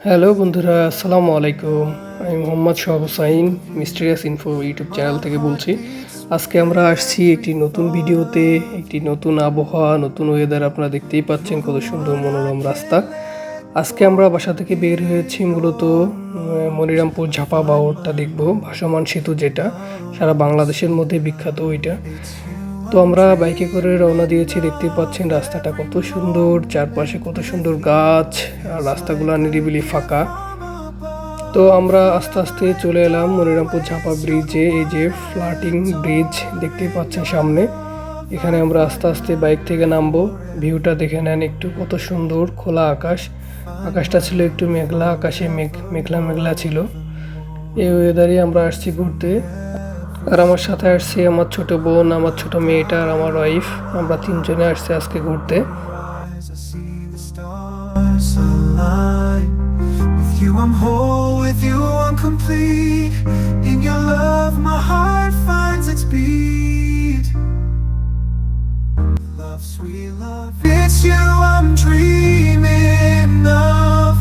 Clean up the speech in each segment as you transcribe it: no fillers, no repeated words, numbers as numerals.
Hello বন্ধুরা, আসসালামু আলাইকুম। আমি Mohammad Sohag Hossain, mysterious info YouTube channel থেকে বলছি। আজকে আমরা আসছি একটি নতুন ভিডিওতে, একটি নতুন আবহাওয়া, নতুন ওয়েদার। আপনারা দেখতেই পাচ্ছেন কত সুন্দর মনোরম রাস্তা। আজকে আমরা বাসা থেকে বের হয়েছি মূলত মনিরামপুর ঝাপা বাওরটা দেখব, ভাসমান সেতু, যেটা সারা বাংলাদেশের মধ্যে বিখ্যাত ওইটা। তো আমরা বাইকে করে রওনা দিয়েছি। দেখতে পাচ্ছেন রাস্তাটা কত সুন্দর, চারপাশে কত সুন্দর গাছ, আর রাস্তাগুলো নিরিবিলি ফাঁকা। তো আমরা আস্তে আস্তে চলে এলাম মনিরামপুর ঝাপা ব্রিজে। এই যে ফ্লাটিং ব্রিজ দেখতে পাচ্ছেন সামনে, এখানে আমরা আস্তে আস্তে বাইক থেকে নামবো। ভিউটা দেখে নেন একটু, কত সুন্দর খোলা আকাশ। আকাশটা ছিল একটু মেঘলা, আকাশে মেঘলা মেঘলা ছিল। এই ওয়েদারে আমরা আসছি ঘুরতে। আর আমার সাথে আসছে আমার ছোট বোন, আমার ছোট মেয়েটা আর আমার ওয়াইফ। আমরা তিনজনে আসছি আজকে ঘুরতে। I'm whole, with you I'm complete. In your love my heart finds its beat. Love, sweet love, it's you I'm dreaming of.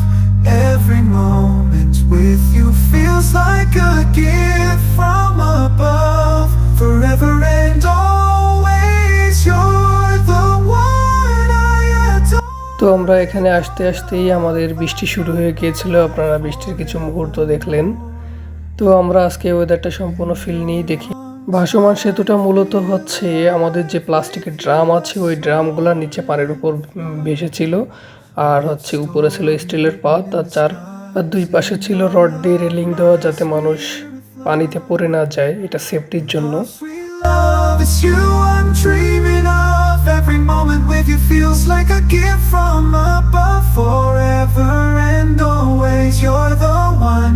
Every moment with you feels like a gift from above. Forever and always you're the one I adore. তো আমরা এখানে আসতে আসতেই আমাদের বৃষ্টি শুরু হয়ে গিয়েছিল। আপনারা বৃষ্টির কিছু মুহূর্ত দেখলেন। তো আমরা আজকে ওয়েদারটা সম্পূর্ণ ফিল নিয়ে দেখি। ভাসমান সেতুটা মূলত হচ্ছে আমাদের যে প্লাস্টিকের ড্রাম আছে, ওই ড্রামগুলোর নিচে পানির উপর ভেসেছিল। আর হচ্ছে উপরে ছিল স্টিলের পাত, আর দুই পাশে ছিল রড দিয়ে রেলিং দেওয়া, যাতে মানুষ পানিতে পড়ে না যায়, এটা সেফটির জন্য। Every moment with you feels like a gift from above. Forever and always you're the one.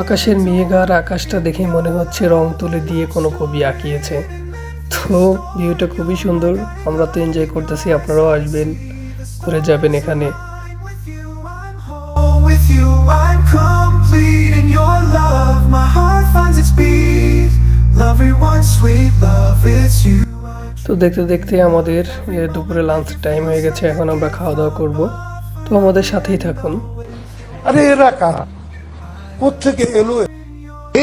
আকাশের মেঘ আর আকাশটা দেখে মনে হচ্ছে রং তুলি দিয়ে কোনো কবি আঁকিয়েছে। তো ভিউটা খুবই সুন্দর, আমরা তো এনজয় করতেছি। আপনারাও আসবেন, ঘুরে যাবেন এখানে। With you I'm complete. In your love my heart finds its beat. Everyone sweet love, it's you. তো দেখতে দেখতে আমাদের দুপুরে লাঞ্চ টাইম হয়ে গেছে। এখন আমরা খাওয়া দাওয়া করব। তো আমাদের সাথেই থাকুন। আরে এরা কারা, কোত্থেকে এলো?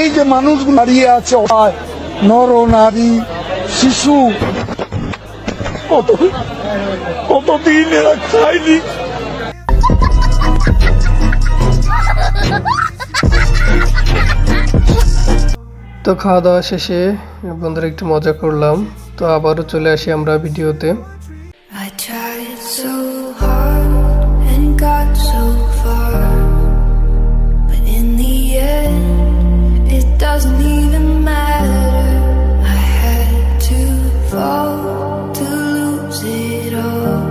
এই যে মানুষগুলো দাঁড়িয়ে আছে, নর নারী শিশু, কতদিন এরা খায়নি। তো খাওয়া দাওয়া শেষে বন্ধুরা একটু মজা করলাম। তো আবারও চলে আসি আমরা ভিডিওতে। I tried so hard and got so far, but in the end it doesn't even matter. I had to fall to lose it all,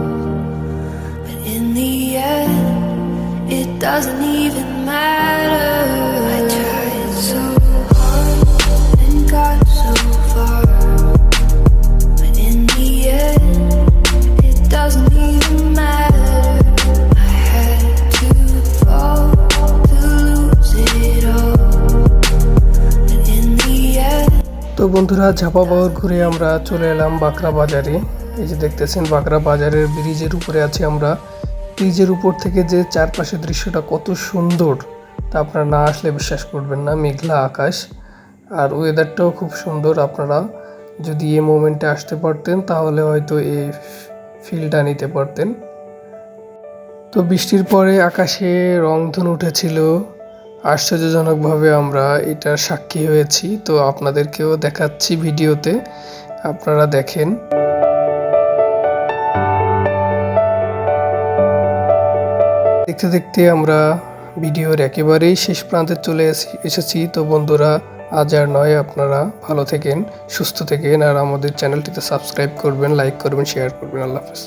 but in the end it doesn't even matter. I tried so hard and got so far, doesn't even matter. I had to fall to lose it all, but in the end. তো বন্ধুরা, ঝাপা বাওর ঘুরে আমরা চলে এলাম বাকরা বাজারে। এই যে দেখতেছেন বাকরা বাজারের ব্রিজের উপরে আছি আমরা। ব্রিজের উপর থেকে যে চারপাশের দৃশ্যটা কত সুন্দর, তা আপনারা না আসলে বিশ্বাস করবেন না। মেঘলা আকাশ আর ওয়েদারটাও খুব সুন্দর। আপনারা যদি এই মোমেন্টে আসতে পারতেন তাহলে হয়তো এই ফিলটা নিতে পারতেন। তো বৃষ্টির পরে আকাশে রংধনু উঠেছিল আশ্চর্যজনকভাবে, আমরা এটার সাক্ষী হয়েছি। তো আপনাদেরকেও দেখাচ্ছি ভিডিওতে, আপনারা দেখেন। দেখতে দেখতে আমরা ভিডিওর একেবারেই শেষ প্রান্তে চলে এসেছি। তো বন্ধুরা, আজ আর নয়, আপনারা ভালো থেকেন, সুস্থ থেকেন, আর আমাদের চ্যানেলটিতে সাবস্ক্রাইব করবেন, লাইক করবেন, শেয়ার করবেন। আল্লাহ হাফেজ।